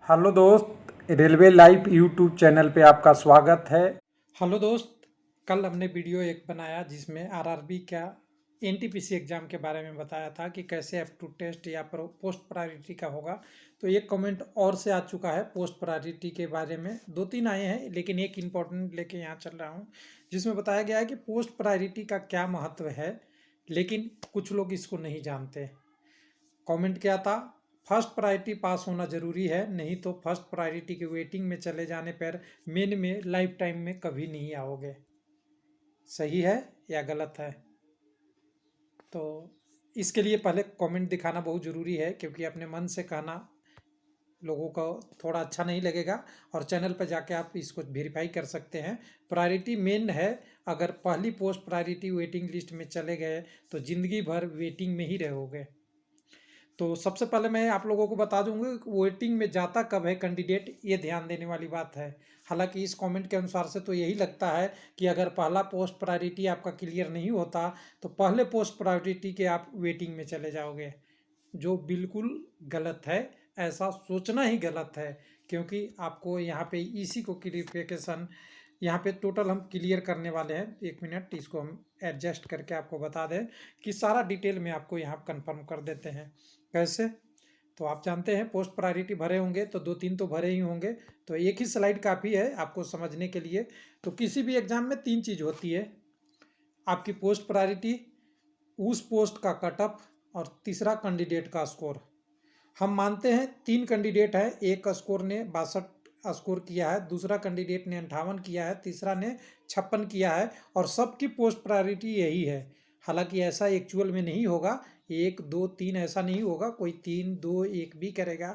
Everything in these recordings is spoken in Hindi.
हेलो दोस्त, रेलवे लाइव यूट्यूब चैनल पे आपका स्वागत है। हेलो दोस्त। कल हमने वीडियो एक बनाया जिसमें आरआरबी का एनटीपीसी एग्ज़ाम के बारे में बताया था कि कैसे एप्ट टू टेस्ट या पोस्ट प्रायोरिटी का होगा। तो एक कमेंट और से आ चुका है पोस्ट प्रायोरिटी के बारे में। दो तीन आए हैं लेकिन एक इम्पोर्टेंट लेके यहाँ चल रहा हूँ, जिसमें बताया गया है कि पोस्ट प्रायोरिटी का क्या महत्व है, लेकिन कुछ लोग इसको नहीं जानते। कमेंट क्या था? फर्स्ट प्रायोरिटी पास होना ज़रूरी है, नहीं तो फर्स्ट प्रायोरिटी के वेटिंग में चले जाने पर मेन में लाइफ टाइम में कभी नहीं आओगे। सही है या गलत है? तो इसके लिए पहले कमेंट दिखाना बहुत ज़रूरी है, क्योंकि अपने मन से कहना लोगों को थोड़ा अच्छा नहीं लगेगा। और चैनल पर जाके आप इसको वेरीफाई कर सकते हैं। प्रायोरिटी मेन है। अगर पहली पोस्ट प्रायोरिटी वेटिंग लिस्ट में चले गए तो ज़िंदगी भर वेटिंग में ही रहोगे। तो सबसे पहले मैं आप लोगों को बता दूंगा कि वेटिंग में जाता कब है कैंडिडेट, ये ध्यान देने वाली बात है। हालांकि इस कमेंट के अनुसार से तो यही लगता है कि अगर पहला पोस्ट प्रायोरिटी आपका क्लियर नहीं होता तो पहले पोस्ट प्रायोरिटी के आप वेटिंग में चले जाओगे, जो बिल्कुल गलत है। ऐसा सोचना ही गलत है, क्योंकि आपको यहाँ पे इसी को क्लियरिफिकेशन यहाँ पे टोटल हम क्लियर करने वाले हैं। एक मिनट, इसको हम एडजस्ट करके आपको बता दें कि सारा डिटेल में आपको यहाँ कंफर्म कर देते हैं। कैसे? तो आप जानते हैं पोस्ट प्रायोरिटी भरे होंगे तो दो तीन तो भरे ही होंगे, तो एक ही स्लाइड काफ़ी है आपको समझने के लिए। तो किसी भी एग्जाम में तीन चीज़ होती है: आपकी पोस्ट प्रायोरिटी, उस पोस्ट का कट ऑफ, और तीसरा कैंडिडेट का स्कोर। हम मानते हैं तीन कैंडिडेट हैं, एक स्कोर ने 62 स्कोर किया है, दूसरा कैंडिडेट ने 58 किया है, तीसरा ने 56 किया है, और सबकी पोस्ट प्रायोरिटी यही है। हालांकि ऐसा एक्चुअल में नहीं होगा, एक दो तीन ऐसा नहीं होगा। कोई तीन दो एक भी करेगा,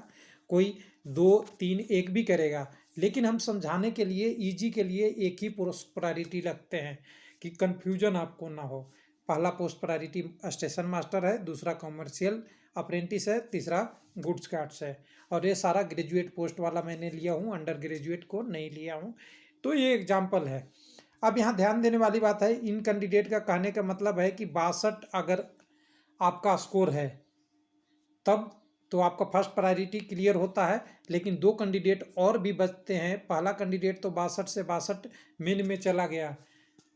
कोई दो तीन एक भी करेगा। लेकिन हम समझाने के लिए, इजी के लिए एक ही पोस्ट प्रायोरिटी रखते हैं कि कन्फ्यूजन आपको ना हो। पहला पोस्ट प्रायोरिटी स्टेशन मास्टर है, दूसरा कॉमर्शियल अप्रेंटिस है, तीसरा गुड्स कार्ड्स है। और ये सारा ग्रेजुएट पोस्ट वाला मैंने लिया हूँ, अंडर ग्रेजुएट को नहीं लिया हूँ। तो ये एग्जाम्पल है। अब यहाँ ध्यान देने वाली बात है, इन कैंडिडेट का कहने का मतलब है कि 62 अगर आपका स्कोर है तब तो आपका फर्स्ट प्रायोरिटी क्लियर होता है। लेकिन दो कैंडिडेट और भी बचते हैं। पहला कैंडिडेट तो 62 से 62 मेन में चला गया,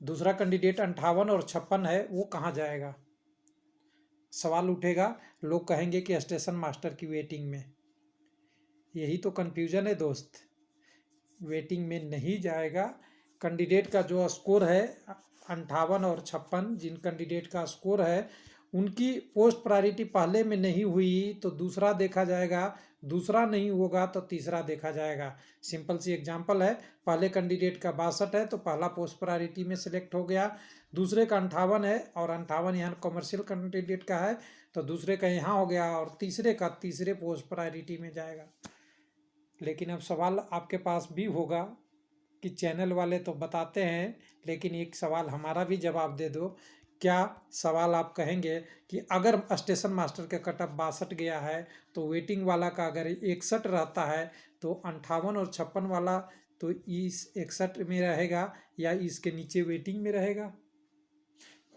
दूसरा कैंडिडेट 58 और 56 है, वो कहाँ जाएगा? सवाल उठेगा, लोग कहेंगे कि स्टेशन मास्टर की वेटिंग में। यही तो कन्फ्यूजन है दोस्त। वेटिंग में नहीं जाएगा। कैंडिडेट का जो स्कोर है 58 और 56, जिन कैंडिडेट का स्कोर है उनकी पोस्ट प्रायोरिटी पहले में नहीं हुई तो दूसरा देखा जाएगा, दूसरा नहीं होगा तो तीसरा देखा जाएगा। सिंपल सी एग्जांपल है, पहले कैंडिडेट का 62 है तो पहला पोस्ट प्रायोरिटी में सिलेक्ट हो गया, दूसरे का 58 है और 58 यहाँ कमर्शियल कैंडिडेट का है तो दूसरे का यहाँ हो गया, और तीसरे का तीसरे पोस्ट प्रायोरिटी में जाएगा। लेकिन अब सवाल आपके पास भी होगा कि चैनल वाले तो बताते हैं, लेकिन एक सवाल हमारा भी जवाब दे दो। क्या सवाल आप कहेंगे कि अगर स्टेशन मास्टर का कट ऑफ 62 गया है तो वेटिंग वाला का अगर 61 रहता है तो 58 और 56 वाला तो इस 61 में रहेगा या इसके नीचे वेटिंग में रहेगा?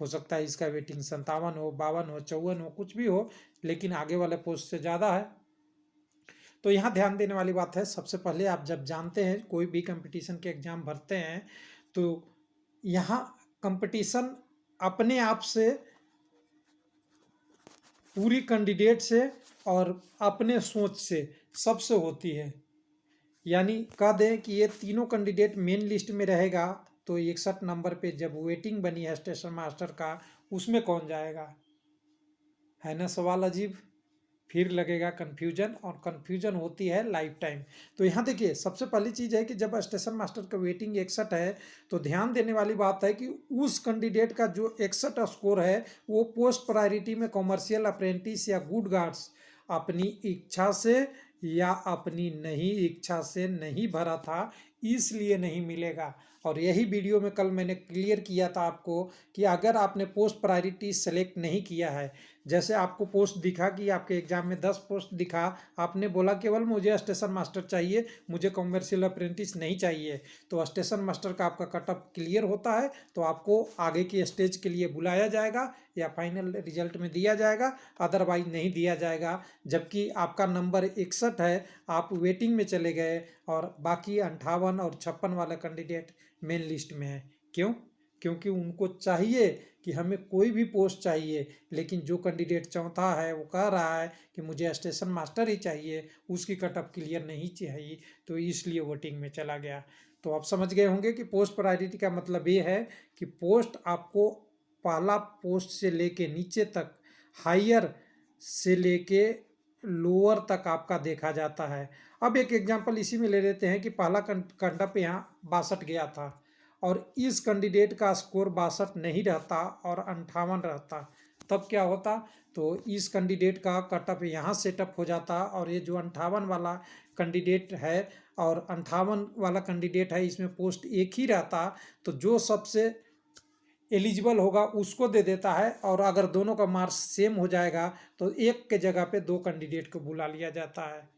हो सकता है इसका वेटिंग 57 हो, 52 हो, 54 हो, कुछ भी हो, लेकिन आगे वाले पोस्ट से ज़्यादा है। तो यहाँ ध्यान देने वाली बात है, सबसे पहले आप जब जानते हैं कोई भी कंपटीशन के एग्ज़ाम भरते हैं तो यहाँ कंपटीशन अपने आप से, पूरी कैंडिडेट से और अपने सोच से सबसे होती है। यानी कह दें कि ये तीनों कैंडिडेट मेन लिस्ट में रहेगा तो 61 नंबर पे जब वेटिंग बनी है स्टेशन मास्टर का, उसमें कौन जाएगा? है ना सवाल अजीब? फिर लगेगा कन्फ्यूजन, और कन्फ्यूजन होती है लाइफ टाइम। तो यहाँ देखिए, सबसे पहली चीज़ है कि जब स्टेशन मास्टर का वेटिंग 61 है तो ध्यान देने वाली बात है कि उस कैंडिडेट का जो 61 स्कोर है वो पोस्ट प्रायोरिटी में कॉमर्शियल अप्रेंटिस या गुड गार्ड्स अपनी इच्छा से या अपनी नहीं इच्छा से नहीं भरा था, इसलिए नहीं मिलेगा। और यही वीडियो में कल मैंने क्लियर किया था आपको कि अगर आपने पोस्ट प्रायोरिटी सेलेक्ट नहीं किया है, जैसे आपको पोस्ट दिखा कि आपके एग्जाम में 10 पोस्ट दिखा, आपने बोला केवल मुझे स्टेशन मास्टर चाहिए, मुझे कॉमर्शियल अप्रेंटिस नहीं चाहिए, तो स्टेशन मास्टर का आपका कट ऑफ क्लियर होता है तो आपको आगे की स्टेज के लिए बुलाया जाएगा या फाइनल रिजल्ट में दिया जाएगा, अदरवाइज नहीं दिया जाएगा। जबकि आपका नंबर 61 है, आप वेटिंग में चले गए और बाकी 58 और 56 वाला कैंडिडेट मेन लिस्ट में है। क्यों? क्योंकि उनको चाहिए कि हमें कोई भी पोस्ट चाहिए, लेकिन जो कैंडिडेट चौथा है वो कह रहा है कि मुझे स्टेशन मास्टर ही चाहिए, उसकी कट ऑफ क्लियर नहीं चाहिए, तो इसलिए वोटिंग में चला गया। तो आप समझ गए होंगे कि पोस्ट प्रायोरिटी का मतलब ये है कि पोस्ट आपको पहला पोस्ट से लेके नीचे तक, हायर से लेके लोअर तक आपका देखा जाता है। अब एक एग्जांपल इसी में ले लेते हैं कि पहला कंडप यहाँ 62 गया था और इस कैंडिडेट का स्कोर 62 नहीं रहता और 58 रहता, तब क्या होता? तो इस कैंडिडेट का कटअप यहाँ सेटअप हो जाता और ये जो 58 वाला कैंडिडेट है और 58 वाला कैंडिडेट है, इसमें पोस्ट एक ही रहता, तो जो सबसे एलिजिबल होगा उसको दे देता है, और अगर दोनों का मार्क्स सेम हो जाएगा तो एक के जगह पे 2 कैंडिडेट को बुला लिया जाता है।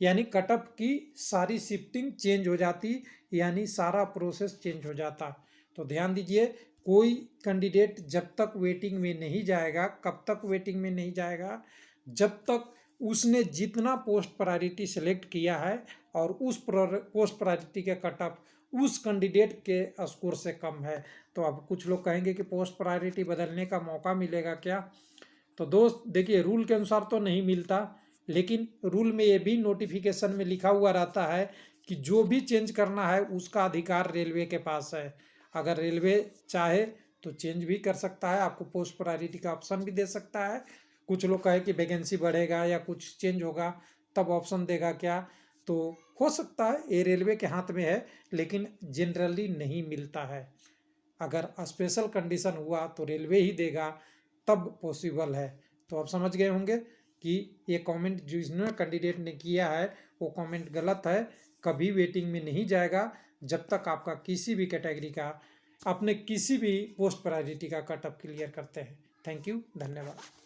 यानी कटअप की सारी शिफ्टिंग चेंज हो जाती, यानी सारा प्रोसेस चेंज हो जाता। तो ध्यान दीजिए, कोई कैंडिडेट जब तक वेटिंग में नहीं जाएगा, कब तक वेटिंग में नहीं जाएगा? जब तक उसने जितना पोस्ट प्रायोरिटी सेलेक्ट किया है और उस पोस्ट प्रायोरिटी का कटअप उस कैंडिडेट के स्कोर से कम है। तो अब कुछ लोग कहेंगे कि पोस्ट प्रायोरिटी बदलने का मौका मिलेगा क्या? तो दोस्त देखिए, रूल के अनुसार तो नहीं मिलता, लेकिन रूल में ये भी नोटिफिकेशन में लिखा हुआ रहता है कि जो भी चेंज करना है उसका अधिकार रेलवे के पास है। अगर रेलवे चाहे तो चेंज भी कर सकता है, आपको पोस्ट प्रायोरिटी का ऑप्शन भी दे सकता है। कुछ लोग कहे कि वैकेंसी बढ़ेगा या कुछ चेंज होगा तब ऑप्शन देगा क्या, तो हो सकता है, ये रेलवे के हाथ में है, लेकिन जनरली नहीं मिलता है। अगर स्पेशल कंडीशन हुआ तो रेलवे ही देगा, तब पॉसिबल है। तो आप समझ गए होंगे कि ये कमेंट जिसने कैंडिडेट ने किया है वो कमेंट गलत है। कभी वेटिंग में नहीं जाएगा जब तक आपका किसी भी कैटेगरी का, अपने किसी भी पोस्ट प्रायोरिटी का कट ऑफ क्लियर करते हैं। थैंक यू, धन्यवाद।